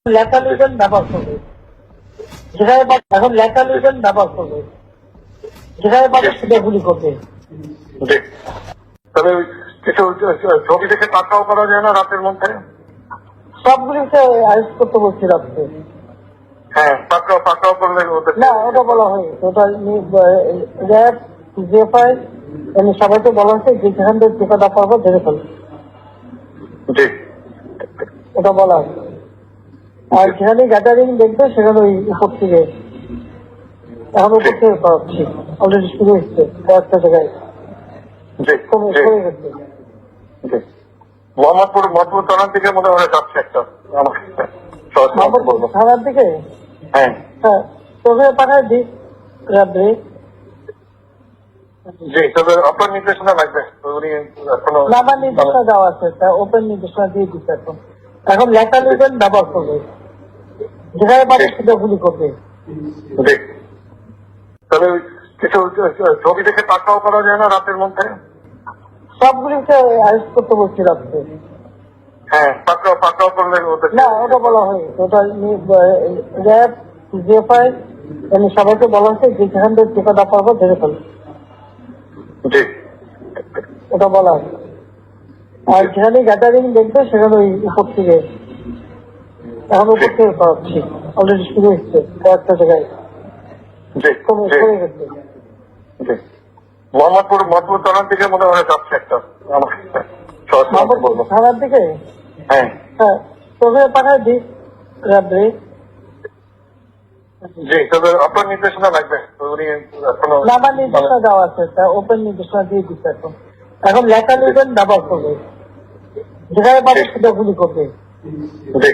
লেখা লিখবেন ব্যবহার করবে, যেখানে এখন লেখা লিখবেন ব্যবহার করবে, যেখানে পাবে সেটা গুলি করবে। তবে কিছু ছবি দেখে পাকাও করা যায় না রাতের মধ্যে? সবগুলিকে অ্যারেস্ট করতে বলছি রাত্রে। হ্যাঁ, পাকাও করলে না, ওটা বলা হয়, ওটা র্যাব জিএফআই এমনি সবাইকে বলা হচ্ছে যে যেখান থেকে টিকাটা পারবো ধরে ফেলবে, জি ওটা বলা হয়। আর যেখানে গ্যাদারিং দেখবে সেখানে ওই উপর থেকে এখন উপর থেকে করাচ্ছি, অলরেডি শুরু হচ্ছে কয়েকটা জায়গায় জি কমে জি পড়ে গেছে। জি মোহাম্মদপুর থানার দিকে মনে হয় যাচ্ছে একটা আমার বলবো। থানার দিকে হ্যাঁ হ্যাঁ তোকে পাঠায় দিই রাত্রে। জি, তবে আপনার নির্দেশনা লাগবে, উনি এখনো না, আমার নির্দেশনা দেওয়া আছে, তা ওপেন নির্দেশনা দিয়ে দিচ্ছে। এখন এখন লেখা লিখবেন ব্যবহার করবে, যেখানে পাবে সেটা গুলি করবে। জি, তবে কিছু ছবি দেখে পাকাও করা যায় না রাতের মধ্যে? সবগুলিকে অ্যারেস্ট করতে বলছি রাত্রে। হ্যাঁ, পাকাও করলে না, ওটা বলা হয়, ওটা র্যাব জিএফআই এমনি সবাইকে বলা হচ্ছে যে যেখান থেকে টিকাটা পারবো ধরে ফেলবে, জি ওটা বলা হয়। আর যেখানে গ্যাদারিং দেখবে সেখানে ওই উপর থেকে এখন উপর থেকে করাচ্ছি, অলরেডি শুরু হচ্ছে কয়েকটা জায়গায় জি কমে জি পড়ে গেছে। জি, মোহাম্মদপুর থানার দিকে মনে হয় যাচ্ছে একটা আমার বলবো। থানার দিকে হ্যাঁ হ্যাঁ তোকে পাঠায় দিই রাত্রে। জি, তবে আপনার নির্দেশনা লাগবে, উনি এখনো না, আমার নির্দেশনা দেওয়া আছে, তা ওপেন নির্দেশনা দিয়ে দিচ্ছে। এখন এখন লেখা লিখবেন ব্যবহার করবে, যেখানে পাবে সেটা গুলি করবে। জি